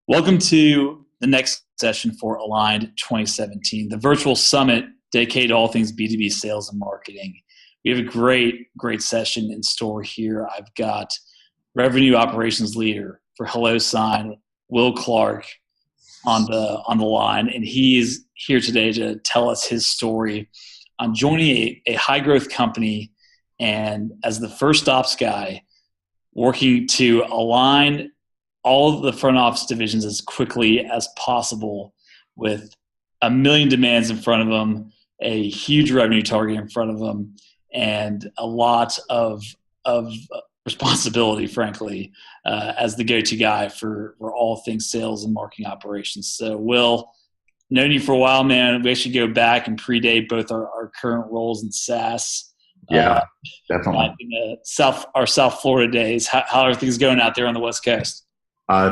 Welcome to the next session for Aligned 2017, the virtual summit dedicated to all things B2B sales and marketing. We have a great session in store here. I've got Revenue Operations Leader for HelloSign, Will Clarke, on the line, and he is here today to tell us his story on joining a high-growth company and as the first ops guy, working to align all of the front office divisions as quickly as possible with a million demands in front of them, a huge revenue target in front of them, and a lot of responsibility, frankly, as the go-to guy for all things sales and marketing operations. So, Will, known you for a while, man. We actually go back and predate both our current roles in SaaS. Yeah, definitely. Back in our South Florida days. How are things going out there on the West Coast?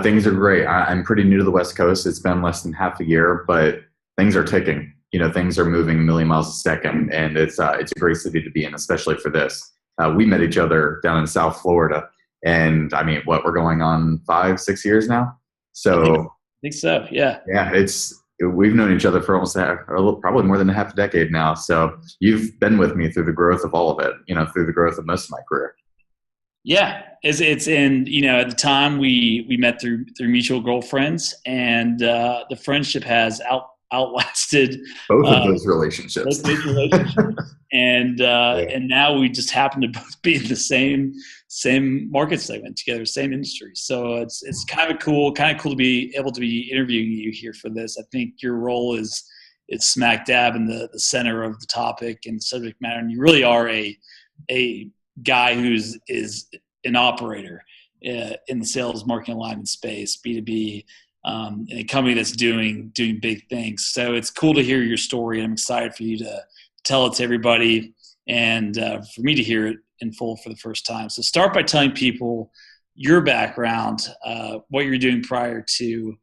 Things are great. I'm pretty new to the West Coast. It's been less than half a year, but things are ticking. Things are moving a million miles a second, and it's a great city to be in, especially for this. We met each other down in South Florida, and I mean, we're going on 5-6 years now. So I think so. Yeah. Yeah, we've known each other for probably more than a half a decade now. So you've been with me through the growth of all of it. Through the growth of most of my career. Yeah, it's in, at the time we met through mutual girlfriends, and the friendship has outlasted both of those relationships. And now we just happen to both be in the same market segment together, same industry. So it's kind of cool to be able to be interviewing you here for this. I think your role is smack dab in the center of the topic and subject matter, and you really are a guy is an operator in the sales marketing alignment space, B2B, in a company that's doing big things. So it's cool to hear your story. I'm excited for you to tell it to everybody and for me to hear it in full for the first time. So start by telling people your background, what you're doing prior to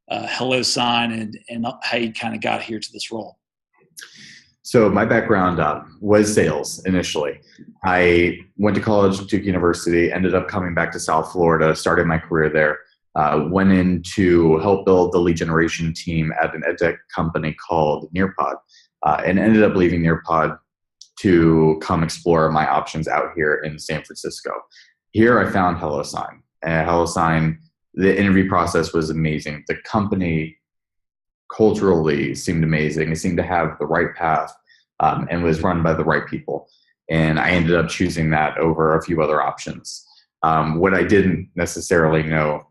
HelloSign, and how you kind of got here to this role. So my background was sales initially. I went to college at Duke University, ended up coming back to South Florida, started my career there, went in to help build the lead generation team at an edtech company called Nearpod, and ended up leaving Nearpod to come explore my options out here in San Francisco. Here I found HelloSign. And HelloSign, the interview process was amazing. The company culturally seemed amazing. It seemed to have the right path and was run by the right people. And I ended up choosing that over a few other options. What I didn't necessarily know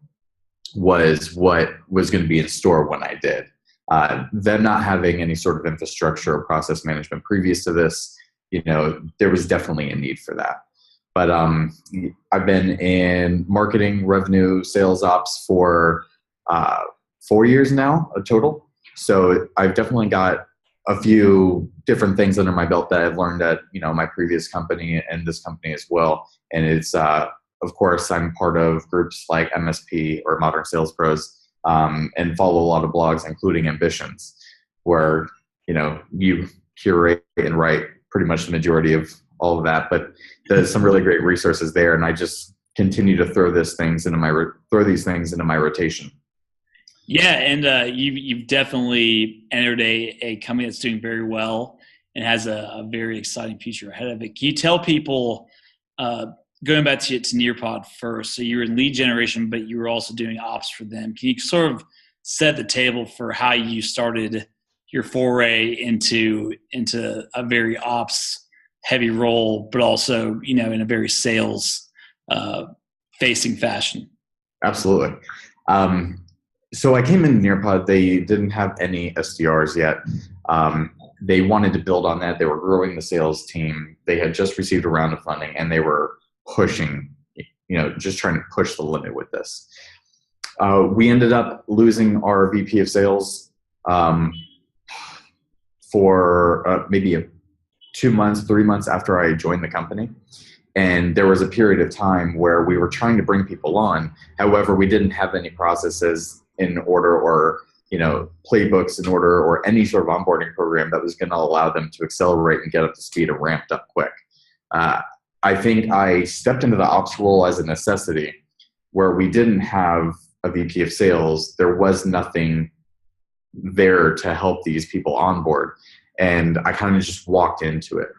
was what was going to be in store when I did. Them not having any sort of infrastructure or process management previous to this, there was definitely a need for that. But I've been in marketing, revenue, sales ops for 4 years now, a total. So I've definitely got a few different things under my belt that I've learned at, my previous company and this company as well. And it's, of course, I'm part of groups like MSP or Modern Sales Pros, and follow a lot of blogs, including Ambitions, where, you curate and write pretty much the majority of all of that. But there's some really great resources there. And I just continue to throw these things into my rotation. Yeah, and you've definitely entered a company that's doing very well and has a very exciting future ahead of it. Can you tell people, going back to Nearpod first, so you were in lead generation, but you were also doing ops for them. Can you sort of set the table for how you started your foray into a very ops heavy role, but also, in a very sales facing fashion? Absolutely. So I came in Nearpod. They didn't have any SDRs yet. They wanted to build on that. They were growing the sales team. They had just received a round of funding, and they were pushing, just trying to push the limit with this. We ended up losing our VP of sales for maybe 2 months, 3 months after I joined the company. And there was a period of time where we were trying to bring people on. However, we didn't have any processes in order or, playbooks in order or any sort of onboarding program that was going to allow them to accelerate and get up to speed and ramped up quick. I think I stepped into the ops role as a necessity where we didn't have a VP of sales, there was nothing there to help these people onboard. And I kind of just walked into it.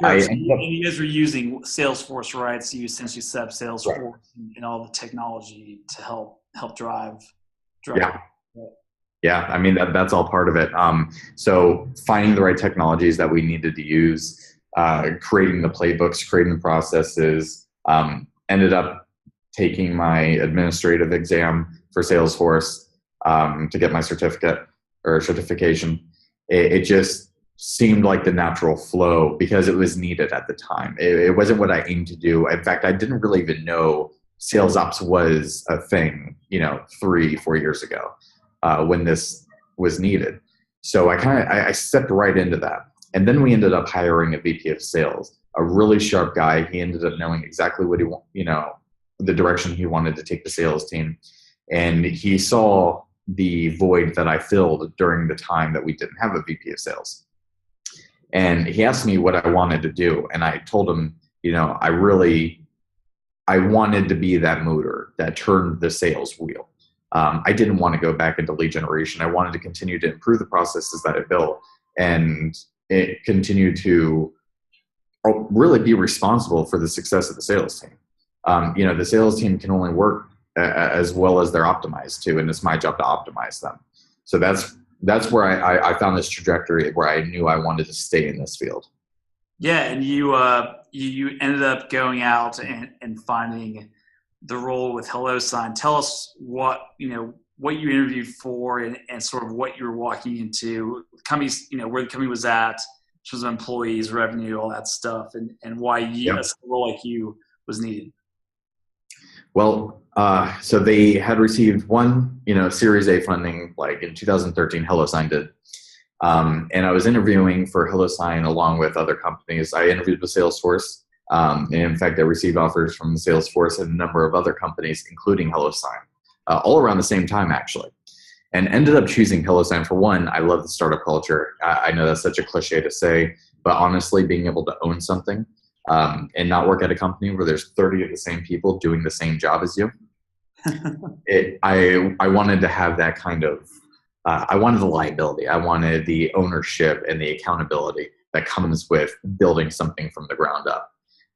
Sure. So you guys were using Salesforce, right? So you essentially set up Salesforce right. and all the technology to help drive. Yeah. Yeah, I mean, that's all part of it. So finding the right technologies that we needed to use, creating the playbooks, creating the processes, ended up taking my administrative exam for Salesforce to get my certificate or certification. It just seemed like the natural flow because it was needed at the time. It wasn't what I aimed to do. In fact, I didn't really even know sales ops was a thing, 3-4 years ago. When this was needed. So I stepped right into that. And then we ended up hiring a VP of sales, a really sharp guy. He ended up knowing exactly what the direction he wanted to take the sales team. And he saw the void that I filled during the time that we didn't have a VP of sales. And he asked me what I wanted to do. And I told him, I wanted to be that motor that turned the sales wheel. I didn't want to go back into lead generation. I wanted to continue to improve the processes that I built and it continue to really be responsible for the success of the sales team. The sales team can only work as well as they're optimized to, and it's my job to optimize them. So that's where I found this trajectory where I knew I wanted to stay in this field. Yeah, and you ended up going out and finding the role with HelloSign. Tell us what you interviewed for and sort of what you were walking into, companies, where the company was at, in terms of employees, revenue, all that stuff, and why a role like you was needed. Well, so they had received one, Series A funding like in 2013, HelloSign did. And I was interviewing for HelloSign along with other companies. I interviewed with Salesforce. And in fact, I received offers from Salesforce and a number of other companies, including HelloSign, all around the same time, actually. And ended up choosing HelloSign for one. I love the startup culture. I know that's such a cliche to say, but honestly, being able to own something and not work at a company where there's 30 of the same people doing the same job as you, I wanted to have that kind of, I wanted the liability. I wanted the ownership and the accountability that comes with building something from the ground up.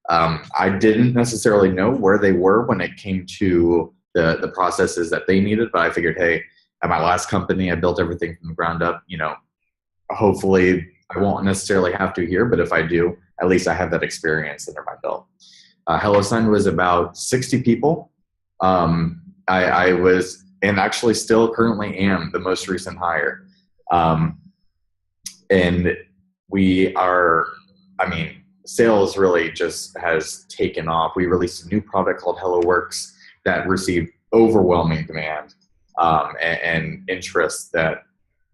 I didn't necessarily know where they were when it came to the processes that they needed, but I figured, hey, at my last company, I built everything from the ground up. Hopefully I won't necessarily have to here, but if I do, at least I have that experience under my belt. HelloSign was about 60 people. I was, and actually still currently am, the most recent hire. And we are, sales really just has taken off. We released a new product called HelloWorks that received overwhelming demand and interest that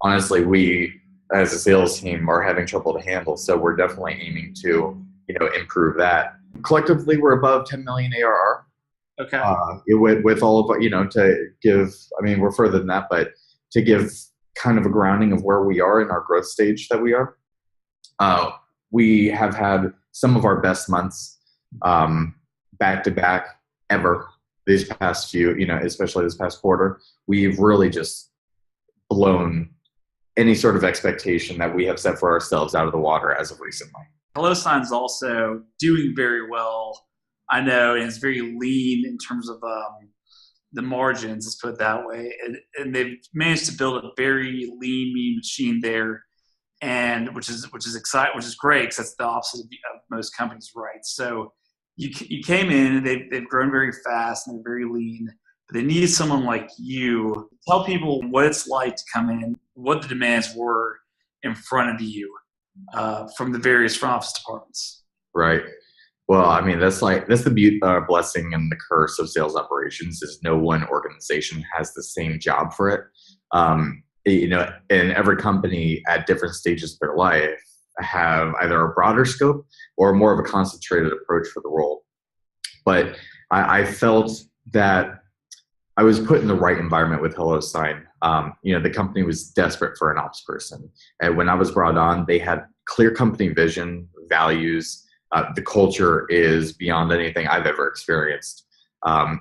honestly we as a sales team are having trouble to handle. So we're definitely aiming to improve that. Collectively, we're above 10 million ARR. Okay. With all of to give, we're further than that, but to give kind of a grounding of where we are in our growth stage that we are. We have had some of our best months back to back ever these past few, especially this past quarter. We've really just blown any sort of expectation that we have set for ourselves out of the water as of recently. HelloSign's also doing very well, I know, and it's very lean in terms of the margins, let's put it that way. And they've managed to build a very lean, mean machine there, and which is exciting, which is great because that's the opposite of most companies, right? So you came in, and they've grown very fast and they're very lean. But they need someone like you. Tell people what it's like to come in, what the demands were in front of you from the various front office departments. Right. Well, that's the blessing and the curse of sales operations is no one organization has the same job for it. And every company at different stages of their life have either a broader scope or more of a concentrated approach for the role. But I felt that I was put in the right environment with HelloSign. The company was desperate for an ops person. And when I was brought on, they had clear company vision, values. The culture is beyond anything I've ever experienced.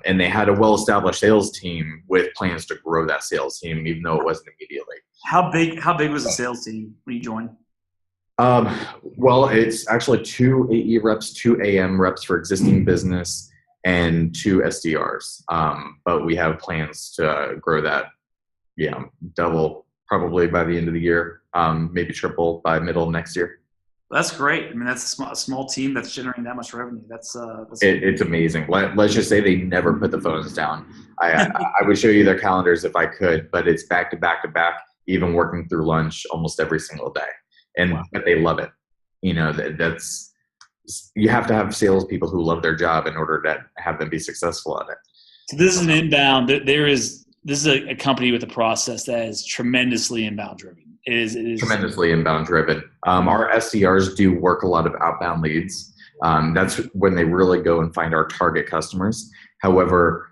And they had a well-established sales team with plans to grow that sales team, even though it wasn't immediately. How big was the sales team when you joined? Well, it's actually 2 AE reps, 2 AM reps for existing business, and 2 SDRs. But we have plans to grow that, double probably by the end of the year, maybe triple by middle of next year. That's great. I mean, that's a small team that's generating that much revenue. It's amazing. Let's just say they never put the phones down. I would show you their calendars if I could, but it's back to back to back, even working through lunch almost every single day. And But they love it. That's you have to have salespeople who love their job in order to have them be successful at it. So this is an inbound. This is a company with a process that is tremendously inbound driven. It is tremendously inbound driven. Our SDRs do work a lot of outbound leads. That's when they really go and find our target customers. However,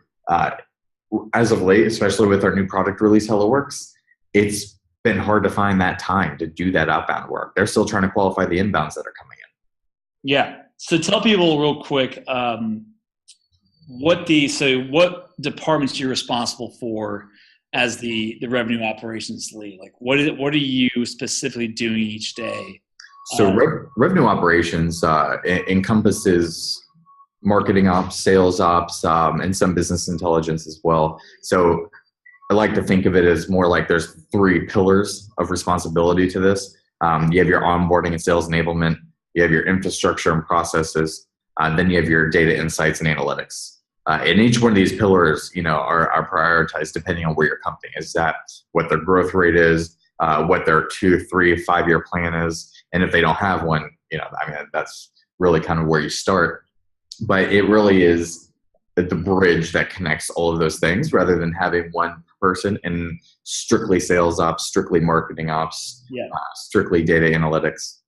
as of late, especially with our new product release, HelloWorks, it's been hard to find that time to do that outbound work. They're still trying to qualify the inbounds that are coming in. Yeah. So tell people real quick what departments you're responsible for as the revenue operations lead. Like what are you specifically doing each day? So revenue operations encompasses marketing ops, sales ops, and some business intelligence as well. So I like to think of it as more like there's 3 pillars of responsibility to this. You have your onboarding and sales enablement, you have your infrastructure and processes, and then you have your data insights and analytics. And each one of these pillars, are prioritized depending on where your company is at, what their growth rate is, what their 2, 3, 5-year plan is. And if they don't have one, that's really kind of where you start. But it really is the bridge that connects all of those things rather than having one person in strictly sales ops, strictly marketing ops, strictly data analytics.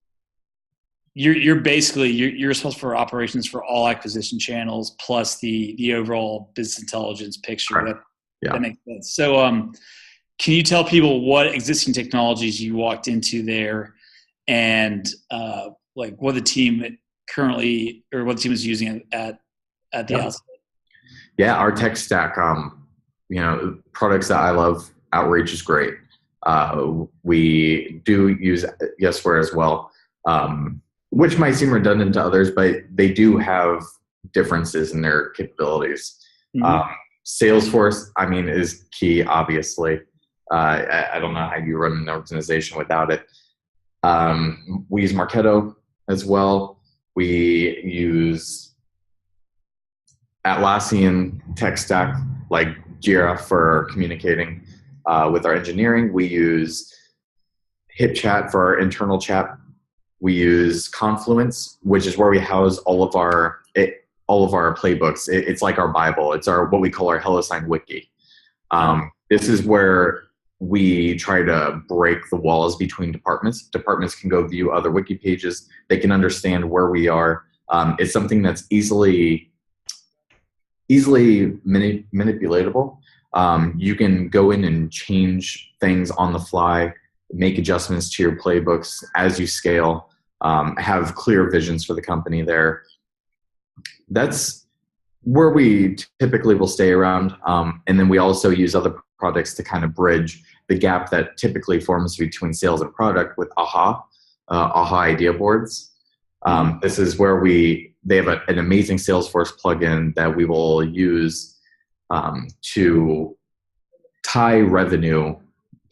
You're basically you're responsible for operations for all acquisition channels plus the overall business intelligence picture. That makes sense. So can you tell people what existing technologies you walked into there and what the team currently or what the team is using at the outset? Yeah, our tech stack, products that I love, Outreach is great. We do use Yesware as well, which might seem redundant to others, but they do have differences in their capabilities. Mm-hmm. Salesforce, is key, obviously. I don't know how you run an organization without it. We use Marketo as well. We use Atlassian tech stack like Jira for communicating with our engineering. We use HipChat for our internal chat. We use Confluence, which is where we house all of our playbooks. It's like our Bible. It's what we call our HelloSign wiki. This is where we try to break the walls between departments. Departments can go view other wiki pages. They can understand where we are. It's something that's easily manipulatable. You can go in and change things on the fly, make adjustments to your playbooks as you scale, have clear visions for the company there. That's where we typically will stay around. And then we also use other products to kind of bridge the gap that typically forms between sales and product with AHA idea boards. This is where they have an amazing Salesforce plugin that we will use to tie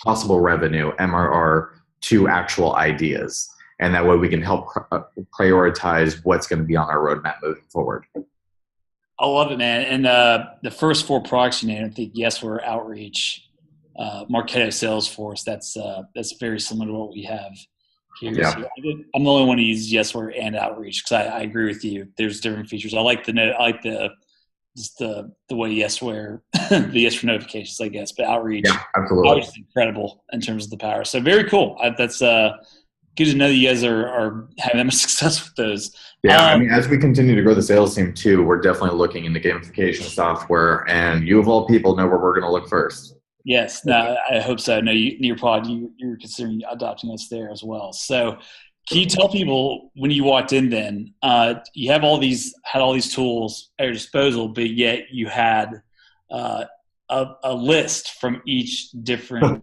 possible revenue, MRR, to actual ideas. And that way we can help prioritize what's going to be on our roadmap moving forward. I love it, man. And the first 4 products you named, I think Yesware, Outreach, Marketo, Salesforce, that's very similar to what we have here. Yeah. So I'm the only one who uses Yesware and Outreach because I agree with you. There's different features. I like the way Yesware, the Yesware notifications, I guess, but Outreach, absolutely, is incredible in terms of the power. So very cool. That's good to know that you guys are having that much success with those. Yeah, as we continue to grow the sales team too, we're definitely looking into gamification software, and you of all people know where we're going to look first. Yes, no, I hope so. I know you're considering adopting us there as well. So Can you tell people when you walked in then, you have had all these tools at your disposal, but yet you had a list from each different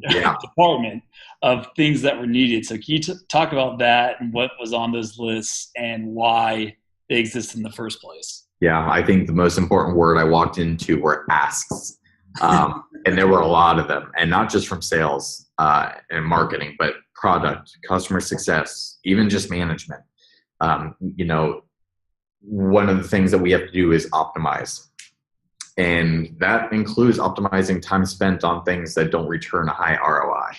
Yeah. department of things that were needed. So can you talk about that and what was on those lists and why they exist in the first place? Yeah, I think the most important word I walked into were asks. And there were a lot of them, and not just from sales and marketing, but product, customer success, even just management. You know, one of the things that we have to do is optimize. And that includes optimizing time spent on things that don't return a high ROI.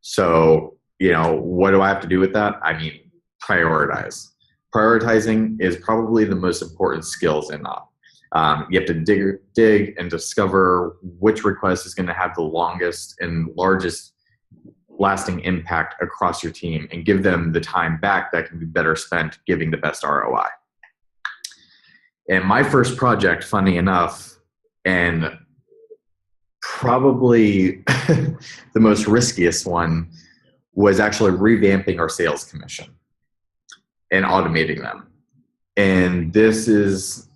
So, you know, what do I have to do with that? I mean, prioritize. Prioritizing is probably the most important skills in op. You have to dig and discover which request is going to have the longest and largest lasting impact across your team and give them the time back that can be better spent giving the best ROI. And my first project, funny enough, and probably the most riskiest one, was actually revamping our sales commission and automating them. And this is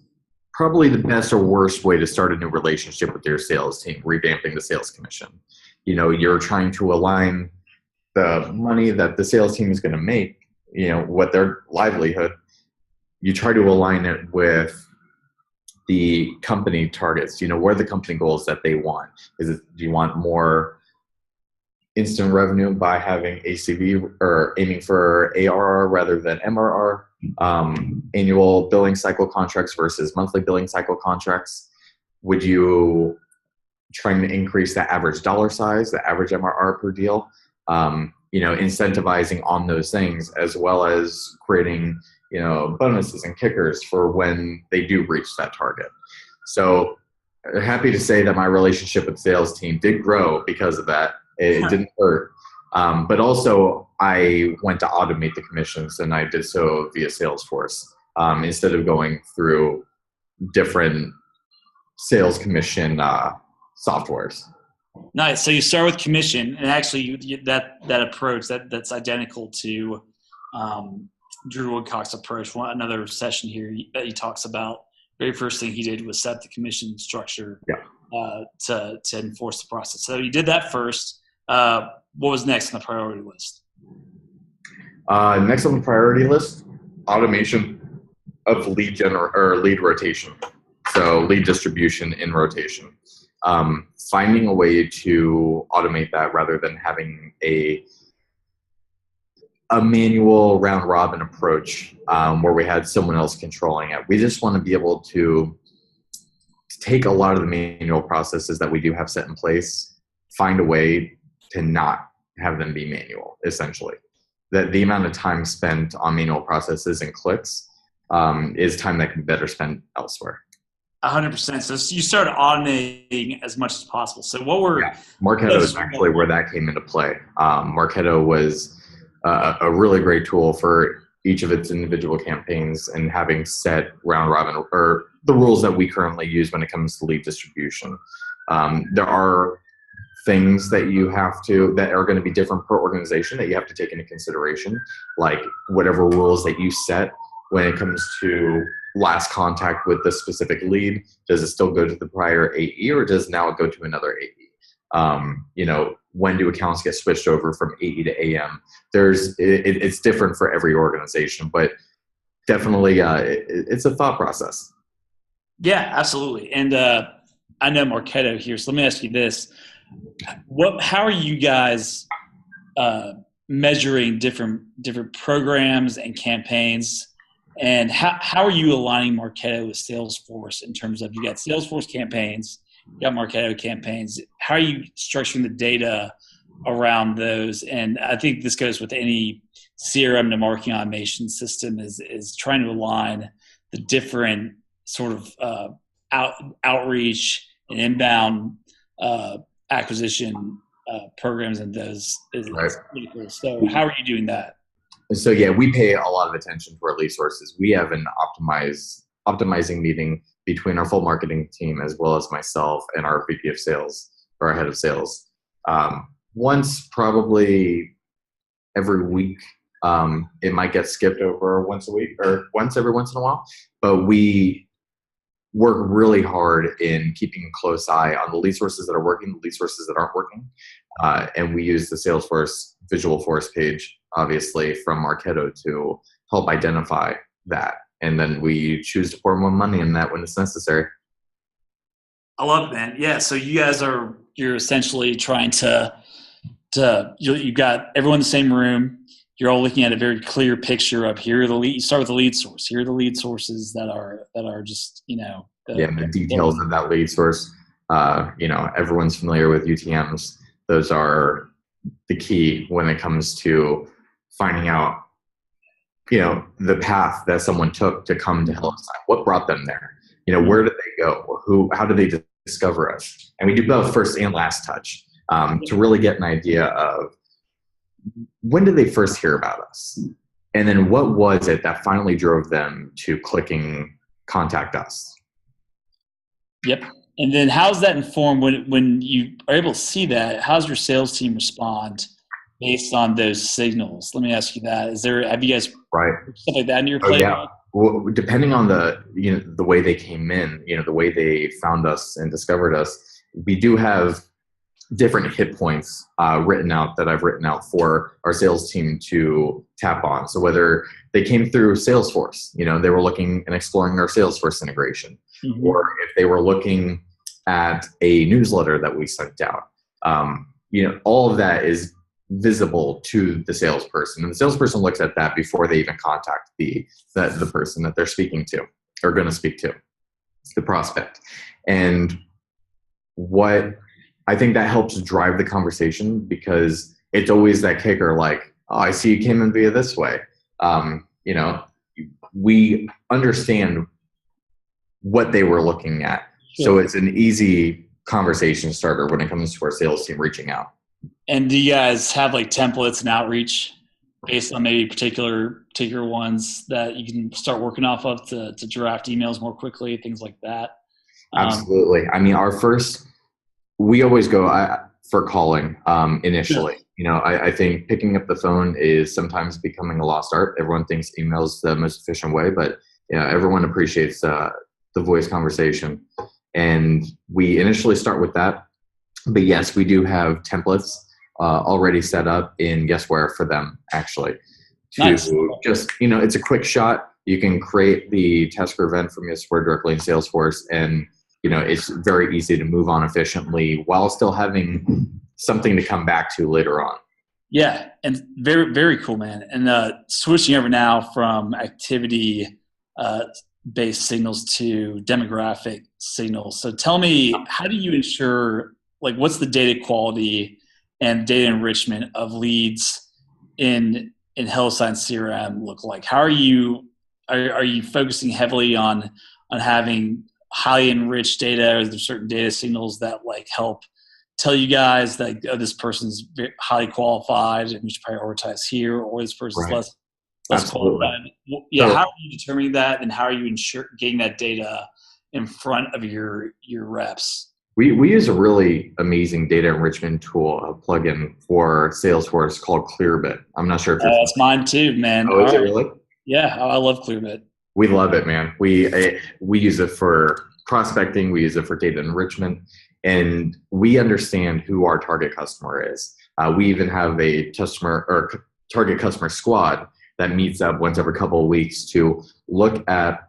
probably the best or worst way to start a new relationship with your sales team, revamping the sales commission. You know, you're trying to align the money that the sales team is going to make, you know, what their livelihood, you try to align it with the company targets. You know, what are the company goals that they want? Do you want more instant revenue by having ACV or aiming for ARR rather than MRR? Annual billing cycle contracts versus monthly billing cycle contracts? Would you trying to increase the average dollar size, the average MRR per deal? You know, incentivizing on those things, as well as creating, you know, bonuses and kickers for when they do reach that target. So happy to say that my relationship with the sales team did grow because of that. It didn't hurt. But also I went to automate the commissions, and I did so via Salesforce instead of going through different sales commission softwares. Nice. So you start with commission, and actually that approach that's identical to Drew Woodcock's approach. Another session here that he talks about. Very first thing he did was set the commission structure to enforce the process. So you did that first. What was next on the priority list? Next on the priority list, automation of lead rotation. So lead distribution in rotation. Finding a way to automate that rather than having a manual round robin approach where we had someone else controlling it. We just want to be able to take a lot of the manual processes that we do have set in place, find a way to not have them be manual, essentially. That the amount of time spent on manual processes and clicks is time that can be better spent elsewhere. 100%. So you started automating as much as possible. So what were Marketo is actually where that came into play. Marketo was a really great tool for each of its individual campaigns and having set round robin or the rules that we currently use when it comes to lead distribution. There are things that are going to be different per organization that you have to take into consideration, like whatever rules that you set when it comes to last contact with the specific lead. Does it still go to the prior AE, or does now it go to another AE? You know, when do accounts get switched over from AE to AM? It's different for every organization, but definitely it's a thought process. Yeah, absolutely. And I know Marketo here, so let me ask you this. How are you guys measuring different programs and campaigns? And how are you aligning Marketo with Salesforce in terms of, you got Salesforce campaigns, you got Marketo campaigns. How are you structuring the data around those? And I think this goes with any CRM to marketing automation system is trying to align the different sort of outreach and inbound acquisition programs, and those is pretty cool. So how are you doing that? So yeah, we pay a lot of attention to our lead sources. We have an optimizing meeting between our full marketing team as well as myself and our VP of sales or our head of sales. Once probably every week It might get skipped over once a week or once every once in a while, but we work really hard in keeping a close eye on the lead sources that are working, the lead sources that aren't working. And we use the Salesforce Visual Force page, obviously, from Marketo to help identify that. And then we choose to pour more money in that when it's necessary. I love it, man. Yeah. So you're essentially trying you've got everyone in the same room. You're all looking at a very clear picture of here are the lead. You start with the lead source. Here are the lead sources that are just The details of that lead source. Everyone's familiar with UTMs. Those are the key when it comes to finding out, the path that someone took to come to HelloSign. What brought them there? Where did they go? How did they discover us? And we do both first and last touch to really get an idea of when did they first hear about us? And then what was it that finally drove them to clicking contact us? Yep. And then how's that informed when you are able to see that? How's your sales team respond based on those signals? Let me ask you that. Have you guys stuff like that in your playbook? Yeah. Well, depending on the way they came in, the way they found us and discovered us, we do have different hit points written out for our sales team to tap on. So whether they came through Salesforce, they were looking and exploring our Salesforce integration, or if they were looking at a newsletter that we sent out, all of that is visible to the salesperson, and the salesperson looks at that before they even contact the person that they're speaking to or going to speak to, the prospect. And what I think that helps drive the conversation, because it's always that kicker, like, oh, I see you came in via this way. We understand what they were looking at. Sure. So it's an easy conversation starter when it comes to our sales team reaching out. And do you guys have like templates and outreach based on maybe particular ones that you can start working off of to draft emails more quickly, things like that? Absolutely. I mean, we always go for calling initially. Yeah. I think picking up the phone is sometimes becoming a lost art. Everyone thinks email's the most efficient way, but everyone appreciates the voice conversation. And we initially start with that. But yes, we do have templates already set up in Guessware for them, actually. Nice. Just, it's a quick shot. You can create the tasker event from Guessware directly in Salesforce, and it's very easy to move on efficiently while still having something to come back to later on. Yeah, and very, very cool, man. And switching over now from activity based signals to demographic signals. So tell me, how do you ensure, like, what's the data quality and data enrichment of leads in HelloSign CRM look like? How are you focusing heavily on having highly enriched data? Or are there certain data signals that like help tell you guys that this person's highly qualified and we should prioritize here, or this person's less qualified? Yeah, so, how are you determining that, and how are you getting that data in front of your reps? We use a really amazing data enrichment tool, a plugin for Salesforce called Clearbit. I'm not sure if that's mine too, man. Oh, is it really? Yeah, I love Clearbit. We love it, man. We use it for prospecting. We use it for data enrichment, and we understand who our target customer is. We even have a target customer squad that meets up once every couple of weeks to look at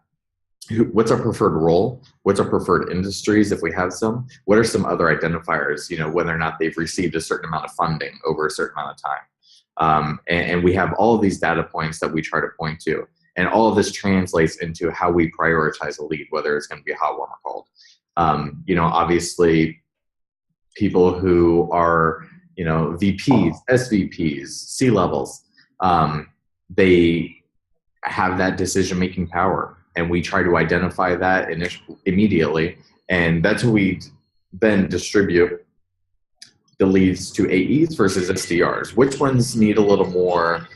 what's our preferred role, what's our preferred industries if we have some, what are some other identifiers, whether or not they've received a certain amount of funding over a certain amount of time. And we have all of these data points that we try to point to. And all of this translates into how we prioritize a lead, whether it's going to be hot, warm, or cold. Obviously, people who are, VPs, SVPs, C-levels, they have that decision-making power. And we try to identify that immediately. And that's who we then distribute the leads to AEs versus SDRs. Which ones need a little more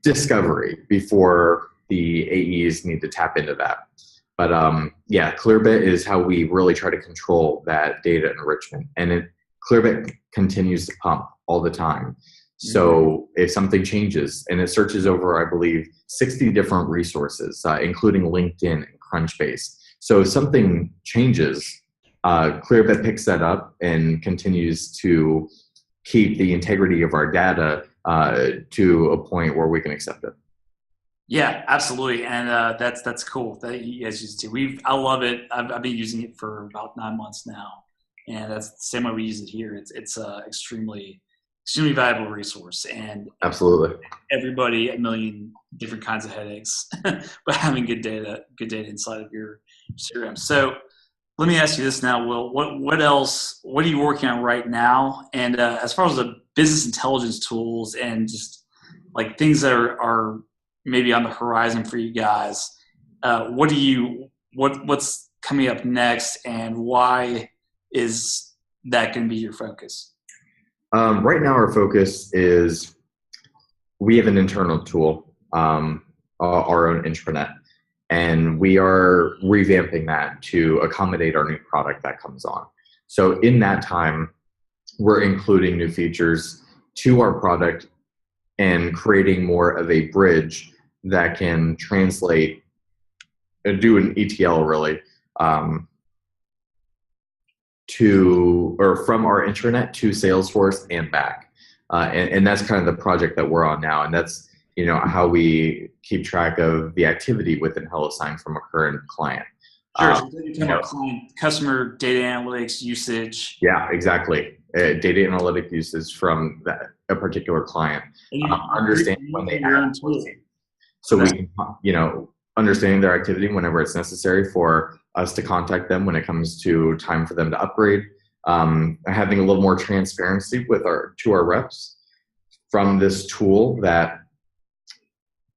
discovery before the AEs need to tap into that? But Clearbit is how we really try to control that data enrichment. And Clearbit continues to pump all the time. So if something changes, and it searches over, I believe, 60 different resources, including LinkedIn and Crunchbase. So if something changes, Clearbit picks that up and continues to keep the integrity of our data to a point where we can accept it. Yeah, absolutely, and that's cool that you guys use it too. I love it. I've been using it for about 9 months now, and that's the same way we use it here. It's extremely valuable resource, and Absolutely. everybody a million different kinds of headaches, but having good data inside of your CRM. So let me ask you this now, Will. What else? What are you working on right now? And as far as the business intelligence tools and just like things that are maybe on the horizon for you guys, what's coming up next, and why is that going to be your focus? Right now, our focus is we have an internal tool, our own intranet, and we are revamping that to accommodate our new product that comes on. So in that time, we're including new features to our product and creating more of a bridge that can translate, do an ETL really, from our intranet to Salesforce and back. And that's kind of the project that we're on now. And that's, how we keep track of the activity within HelloSign from a current client. Sure. So you're talking about customer data analytics usage. Yeah, exactly. Data analytic usage from a particular client. Understanding when they act. So we can, understanding their activity whenever it's necessary for us to contact them when it comes to time for them to upgrade. Having a little more transparency to our reps from this tool that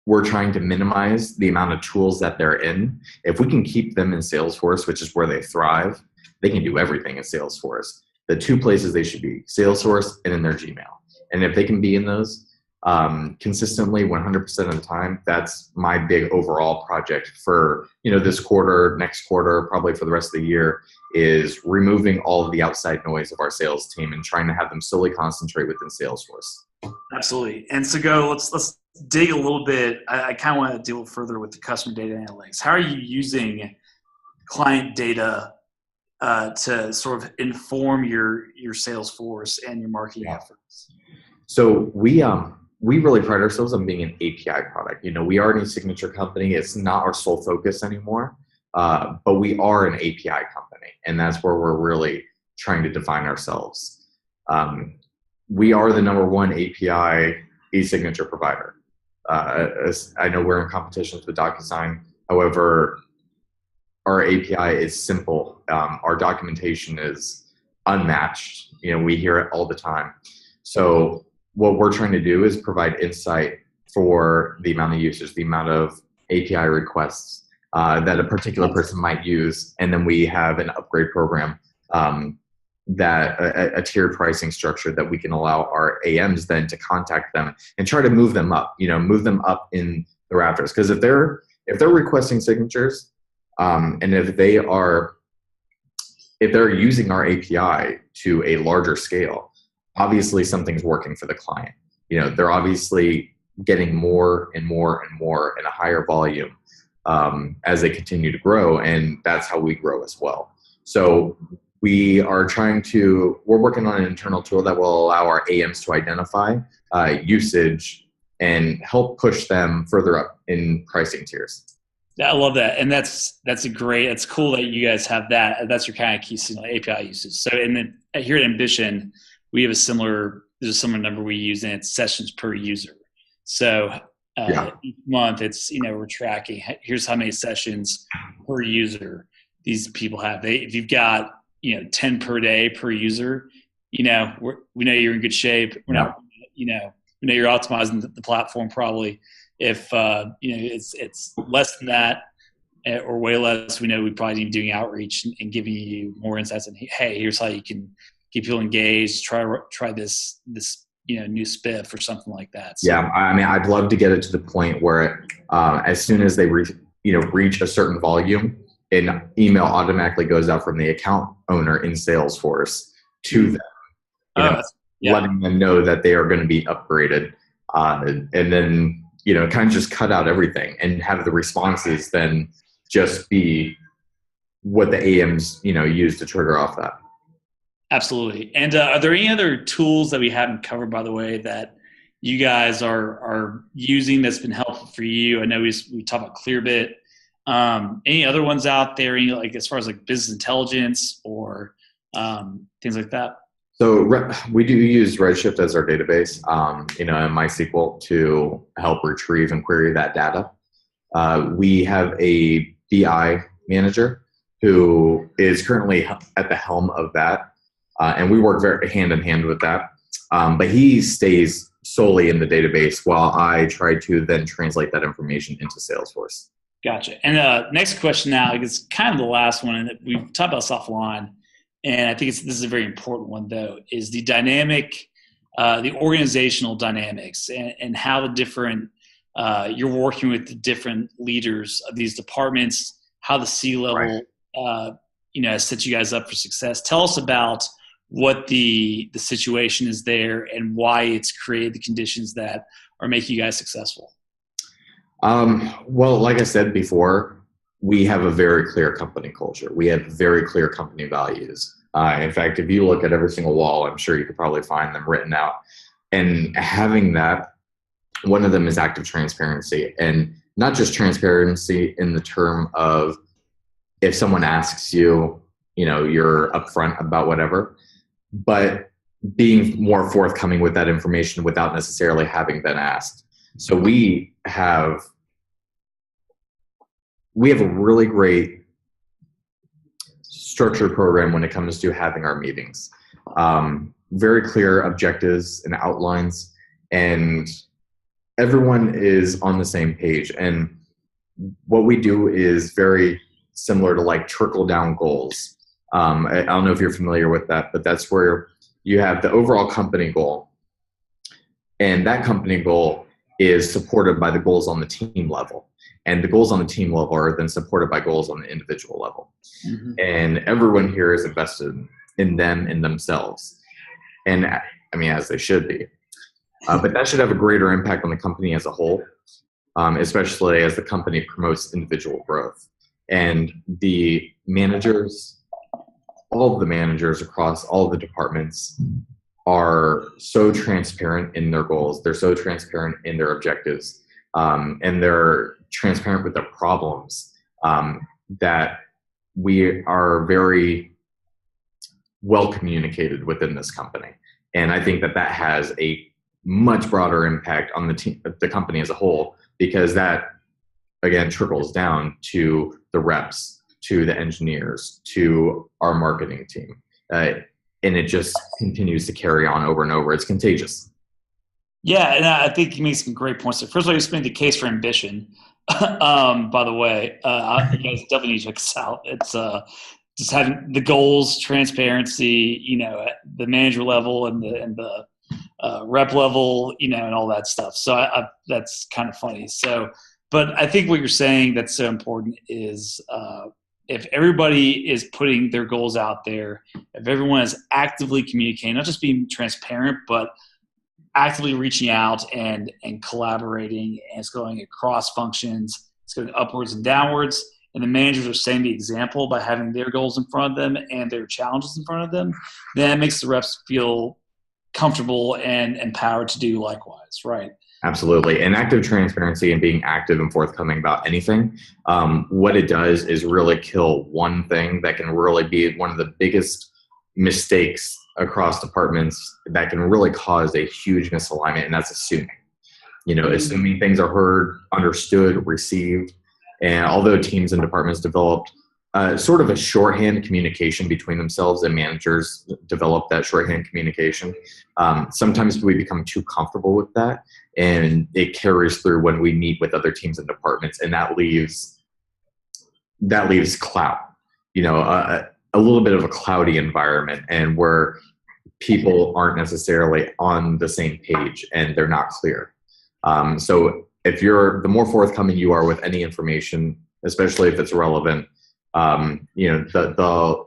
we're trying to minimize the amount of tools that they're in. If we can keep them in Salesforce, which is where they thrive, they can do everything in Salesforce. The two places they should be, Salesforce and in their Gmail. And if they can be in those consistently 100% of the time, that's my big overall project for, this quarter, next quarter, probably for the rest of the year, is removing all of the outside noise of our sales team and trying to have them solely concentrate within Salesforce. Absolutely. And so let's dig a little bit. I kind of want to deal further with the customer data analytics. How are you using client data to sort of inform your Salesforce and your marketing efforts? So we really pride ourselves on being an API product. We are an e-signature company. It's not our sole focus anymore, but we are an API company, and that's where we're really trying to define ourselves. We are the number one API e-signature provider. I know we're in competitions with DocuSign. However, our API is simple. Our documentation is unmatched. We hear it all the time. So what we're trying to do is provide insight for the amount of users, the amount of API requests that a particular person might use. And then we have an upgrade program, a tiered pricing structure that we can allow our AMs then to contact them and try to move them up in the rafters. Because if they're requesting signatures, and if they're using our API to a larger scale, obviously something's working for the client. They're obviously getting more and more and more in a higher volume as they continue to grow, and that's how we grow as well. So we're working on an internal tool that will allow our AMs to identify usage and help push them further up in pricing tiers. I love that. And it's cool that you guys have that. That's your kind of key signal, API usage. So here at Ambition, we have there's a similar number we use, and it's sessions per user. So each month we're tracking, here's how many sessions per user these people have. If you've got 10 per day per user, we know you're in good shape. We know you're optimizing the platform probably. If it's less than that or way less, we know we probably need doing outreach and giving you more insights. And hey, here's how you can get people engaged. Try this new spiff or something like that. So, yeah, I mean, I'd love to get it to the point where as soon as they reach a certain volume, an email automatically goes out from the account owner in Salesforce to them. Yeah. letting them know that they are going to be upgraded, and then kind of just cut out everything and have the responses then just be what the AMs use to trigger off that. Absolutely. And are there any other tools that we haven't covered, by the way, that you guys are using that's been helpful for you? I know we talked about Clearbit. Any other ones out there? Any, like, as far as like business intelligence or things like that? So we do use Redshift as our database, and MySQL to help retrieve and query that data. We have a BI manager who is currently at the helm of that, and we work very hand in hand with that. But he stays solely in the database while I try to then translate that information into Salesforce. Gotcha. And next question now is kind of the last one, and we've talked about Softline, and I think this is a very important one, though, is the dynamic, the organizational dynamics, and how the different you're working with the different leaders of these departments, how the C-level, has set you guys up for success. Tell us about what the situation is there and why it's created the conditions that are making you guys successful. Well, like I said before, we have a very clear company culture. We have very clear company values. In fact, if you look at every single wall, I'm sure you could probably find them written out. And having that, one of them is active transparency, and not just transparency in the term of if someone asks you, you're upfront about whatever, but being more forthcoming with that information without necessarily having been asked. So we have a really great structured program when it comes to having our meetings. Very clear objectives and outlines, and everyone is on the same page. And what we do is very similar to like trickle down goals. I don't know if you're familiar with that, but that's where you have the overall company goal, and that company goal is supported by the goals on the team level. And the goals on the team level are then supported by goals on the individual level. Mm-hmm. And everyone here is invested in them and themselves. And I mean, as they should be. But that should have a greater impact on the company as a whole, especially as the company promotes individual growth. And the managers, all of the managers across all of the departments are so transparent in their goals. They're so transparent in their objectives, and they're transparent with their problems, that we are very well communicated within this company. And I think that has a much broader impact on the company as a whole, because that, again, trickles down to the reps, to the engineers, to our marketing team. And it just continues to carry on over and over. It's contagious. Yeah, and I think you made some great points there. First of all, you explained the case for ambition. By the way, you guys definitely need to check this out. It's just having the goals, transparency, at the manager level and the rep level, and all that stuff. So that's kind of funny. So, but I think what you're saying that's so important is if everybody is putting their goals out there, if everyone is actively communicating, not just being transparent, but actively reaching out and collaborating, and it's going across functions, it's going upwards and downwards, and the managers are setting the example by having their goals in front of them and their challenges in front of them, then it makes the reps feel comfortable and empowered to do likewise, right? Absolutely. And active transparency and being active and forthcoming about anything, what it does is really kill one thing that can really be one of the biggest mistakes across departments that can really cause a huge misalignment, and that's assuming. Assuming things are heard, understood, received. And although teams and departments developed sort of a shorthand communication between themselves, and managers develop that shorthand communication, sometimes we become too comfortable with that, and it carries through when we meet with other teams and departments, and that leaves clout, a little bit of a cloudy environment, and where people aren't necessarily on the same page and they're not clear. So if the more forthcoming you are with any information, especially if it's relevant, the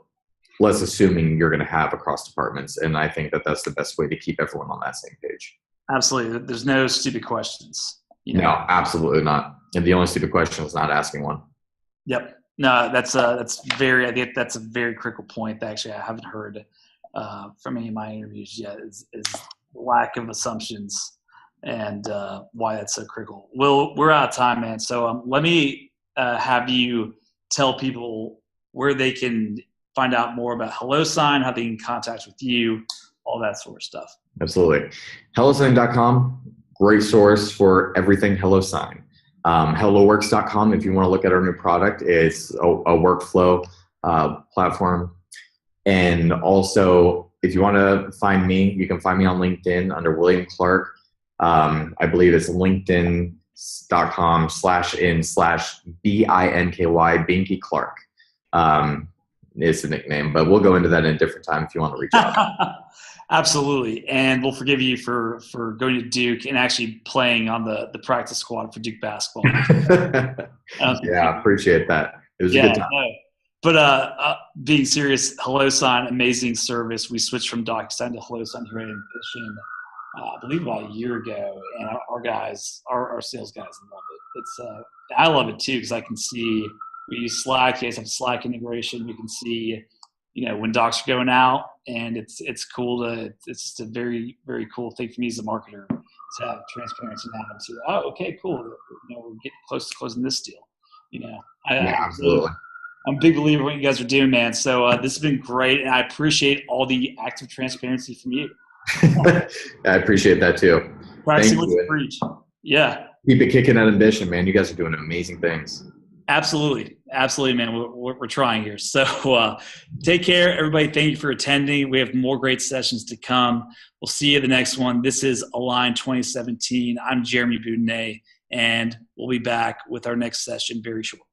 less assuming you're going to have across departments. And I think that that's the best way to keep everyone on that same page. Absolutely. There's no stupid questions. No, absolutely not. And the only stupid question is not asking one. Yep. No, I think that's a very critical point that actually I haven't heard from any of my interviews yet is lack of assumptions and why that's so critical. Will, we're out of time, man. So let me have you tell people where they can find out more about HelloSign, how they can contact with you, all that sort of stuff. Absolutely. HelloSign.com, great source for everything HelloSign. HelloWorks.com, if you want to look at our new product, it's a workflow platform. And also, if you want to find me, you can find me on LinkedIn under William Clarke. I believe it's linkedin.com/in/BINKY, Binky Clarke. It's a nickname, but we'll go into that in a different time if you want to reach out. Absolutely. And we'll forgive you for going to Duke and actually playing on the practice squad for Duke basketball. Yeah, appreciate that. It was a good time. No. But being serious, HelloSign, amazing service. We switched from DocuSign to HelloSign here in Ambition, I believe about a year ago, and our sales guys love it. I love it too because I can see we use Slack. You guys have Slack integration. You can see, when docs are going out, and it's cool it's just a very, very cool thing for me as a marketer to have transparency now and see, oh, okay, cool. We're getting close to closing this deal. Absolutely. I'm a big believer in what you guys are doing, man. So this has been great, and I appreciate all the active transparency from you. I appreciate that too. Practicing what you preach. Yeah. Keep it kicking at Ambition, man. You guys are doing amazing things. Absolutely. Absolutely, man. We're trying here. So take care, everybody. Thank you for attending. We have more great sessions to come. We'll see you at the next one. This is Align 2017. I'm Jeremy Boudinot, and we'll be back with our next session very shortly.